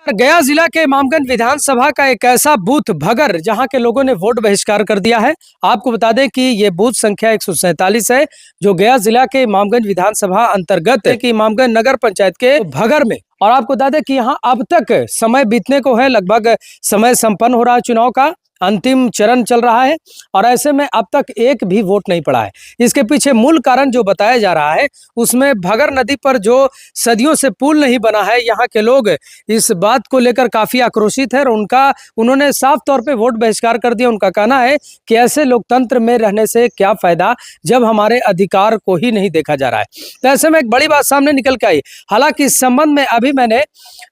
गया जिला के इमामगंज विधानसभा का एक ऐसा बूथ भगर जहां के लोगों ने वोट बहिष्कार कर दिया है। आपको बता दें कि ये बूथ संख्या 147 है जो गया जिला के इमामगंज विधानसभा अंतर्गत है कि इमामगंज नगर पंचायत के भगर में। और आपको बता दें कि यहाँ अब तक समय बीतने को है, लगभग समय संपन्न हो रहा है, चुनाव का अंतिम चरण चल रहा है और ऐसे में अब तक एक भी वोट नहीं पड़ा है। इसके पीछे मूल कारण जो बताया जा रहा है उसमें भगर नदी पर जो सदियों से पुल नहीं बना है, यहाँ के लोग इस बात को लेकर काफी आक्रोशित है और उन्होंने साफ तौर पे वोट बहिष्कार कर दिया। उनका कहना है कि ऐसे लोकतंत्र में रहने से क्या फायदा जब हमारे अधिकार को ही नहीं देखा जा रहा है। तो ऐसे में एक बड़ी बात सामने निकल के आई। हालांकि इस संबंध में अभी मैंने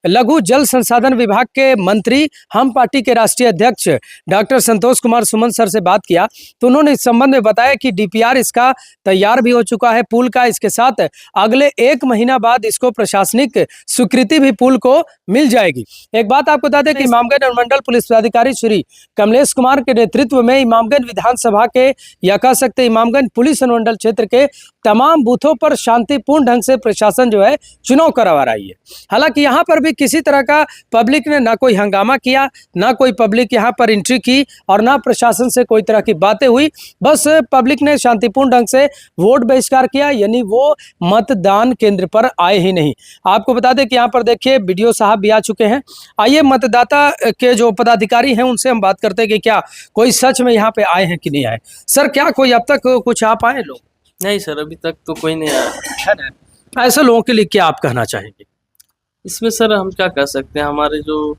लघु जल संसाधन विभाग के मंत्री, हम पार्टी के राष्ट्रीय अध्यक्ष डॉक्टर संतोष कुमार सुमन सर से बात किया तो उन्होंने इस संबंध में बताया कि डीपीआर इसका तैयार भी हो चुका है पुल का। इसके साथ अगले 1 महीना बाद इसको प्रशासनिक स्वीकृति भी पुल को मिल जाएगी। एक बात आपको बता दें कि इमामगंज अनुमंडल पुलिस पदाधिकारी श्री कमलेश कुमार के नेतृत्व में इमामगंज विधानसभा के या कह सकते इमामगंज पुलिस अनुमंडल क्षेत्र के तमाम बूथों पर शांतिपूर्ण ढंग से प्रशासन जो है चुनाव करवा रही है। हालांकि यहाँ पर भी किसी तरह का पब्लिक ने ना कोई हंगामा किया, ना कोई पब्लिक यहाँ पर एंट्री की और ना प्रशासन से कोई तरह की बातें हुई। बस पब्लिक ने शांतिपूर्ण ढंग से वोट बहिष्कार किया, यानी वो मतदान केंद्र पर आए ही नहीं। आपको बता दें कि यहाँ पर देखिए बीडीओ साहब भी आ चुके हैं। आइए मतदाता के जो पदाधिकारी हैं उनसे हम बात करते हैं कि क्या कोई सच में यहाँ पे आए हैं कि नहीं आए। सर, क्या कोई अब तक कुछ आ पाए लोग? नहीं सर, अभी तक तो कोई नहीं आया। ऐसे लोगों के लिए क्या आप कहना चाहेंगे? इसमें सर हम क्या कर सकते हैं, हमारे जो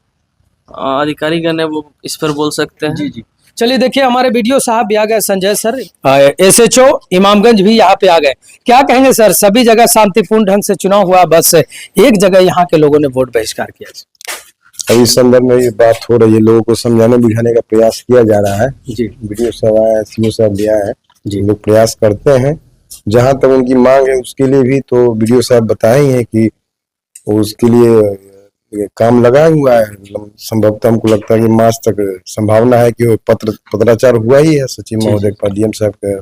अधिकारीगण है वो इस पर बोल सकते हैं। जी। चलिए देखिए, हमारे वीडियो साहब भी आ गए, संजय सर, एसएचओ इमामगंज भी यहाँ पे आ गए। क्या कहेंगे सर, सभी जगह शांतिपूर्ण ढंग से चुनाव हुआ, बस एक जगह यहाँ के लोगों ने वोट बहिष्कार किया। इस संदर्भ में ये बात हो रही है, लोगों को समझाने बुझाने का प्रयास किया जा रहा है। जी, वीडियो साहब आया, एसपी साहब भी आया है जी। लोग प्रयास करते हैं जहां तक उनकी मांग है उसके लिए भी, तो वीडियो साहब बताए ही है कि उसके लिए काम लगा हुआ है। संभवतः हमको लगता है कि मार्च तक संभावना है कि वो पत्राचार हुआ ही है सचिव महोदय पर, डीएम साहब के।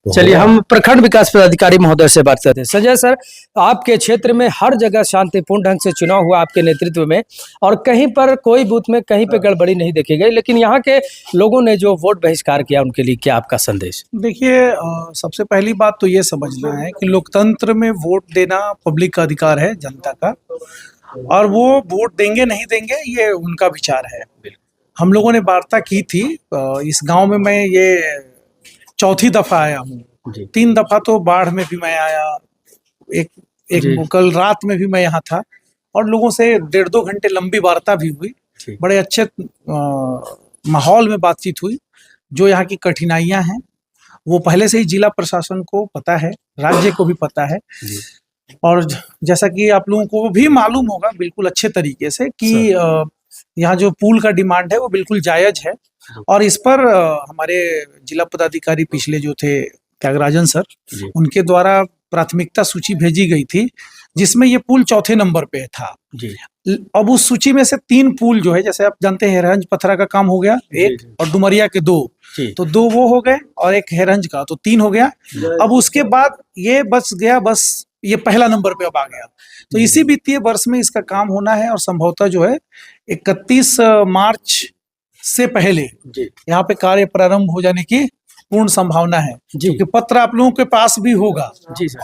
तो चलिए हम प्रखंड विकास पदाधिकारी महोदय से बात करते हैं। संजय सर, आपके क्षेत्र में हर जगह शांतिपूर्ण ढंग से चुनाव हुआ आपके नेतृत्व में और कहीं पर कोई बूथ में कहीं पे गड़बड़ी नहीं देखी गई, लेकिन यहाँ के लोगों ने जो वोट बहिष्कार किया उनके लिए क्या आपका संदेश? देखिए, सबसे पहली बात तो ये समझना है कि लोकतंत्र में वोट देना पब्लिक का अधिकार है, जनता का, और वो वोट देंगे नहीं देंगे ये उनका विचार है। हम लोगों ने वार्ता की थी। इस गांव में मैं ये चौथी दफा आया हूँ। 3 दफा तो बाढ़ में भी मैं आया, एक कल रात में भी मैं यहाँ था और लोगों से 1.5-2 घंटे लंबी वार्ता भी हुई। बड़े अच्छे माहौल में बातचीत हुई। जो यहाँ की कठिनाइयां हैं वो पहले से ही जिला प्रशासन को पता है, राज्य को भी पता है, और जैसा कि आप लोगों को भी मालूम होगा बिल्कुल अच्छे तरीके से कि यहाँ जो पुल का डिमांड है वो बिल्कुल जायज है। और इस पर हमारे जिला पदाधिकारी पिछले जो थे त्यागराजन सर, उनके द्वारा प्राथमिकता सूची भेजी गई थी जिसमें ये पुल 4थे नंबर पे था। अब उस सूची में से 3 पुल जो है, जैसे आप जानते हैं हेरहंज पथरा का काम हो गया 1 और डुमरिया के 2, तो 2 वो हो गए और 1 हेरहंज का, तो 3 हो गया। अब उसके बाद ये बच गया, बस ये पहला नंबर पे अब आ गया। तो इसी वित्तीय वर्ष में इसका काम होना है और संभवतः जो है 31 मार्च से पहले यहाँ पे कार्य प्रारंभ हो जाने की पूर्ण संभावना है। क्योंकि पत्र आप लोगों के पास भी होगा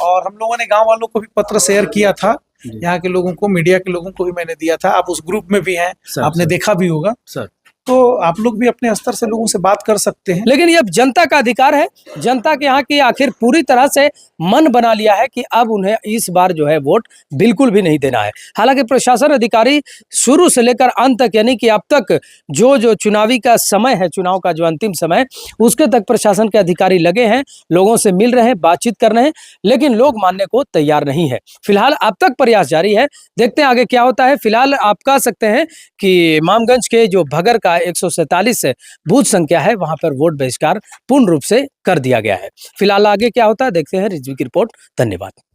और हम लोगों ने गांव वालों को भी पत्र शेयर किया था, यहाँ के लोगों को, मीडिया के लोगों को भी मैंने दिया था। आप उस ग्रुप में भी हैं, आपने देखा भी होगा सर। तो आप लोग भी अपने स्तर से लोगों से बात कर सकते हैं। लेकिन ये जनता का अधिकार है, जनता के यहाँ की आखिर पूरी तरह से मन बना लिया है कि अब उन्हें इस बार जो है वोट बिल्कुल भी नहीं देना है। हालांकि प्रशासन अधिकारी शुरू से लेकर अंत तक, यानी कि अब तक जो चुनावी का समय है, चुनाव का जो अंतिम समय, उसके तक प्रशासन के अधिकारी लगे हैं, लोगों से मिल रहे हैं, बातचीत कर रहे हैं, लेकिन लोग मानने को तैयार नहीं है। फिलहाल अब तक प्रयास जारी है, देखते हैं आगे क्या होता है। फिलहाल आप कह सकते हैं कि इमामगंज के जो भगर का 147 बूथ संख्या है वहां पर वोट बहिष्कार पूर्ण रूप से कर दिया गया है। फिलहाल आगे क्या होता है देखते हैं। रिजवी की रिपोर्ट, धन्यवाद।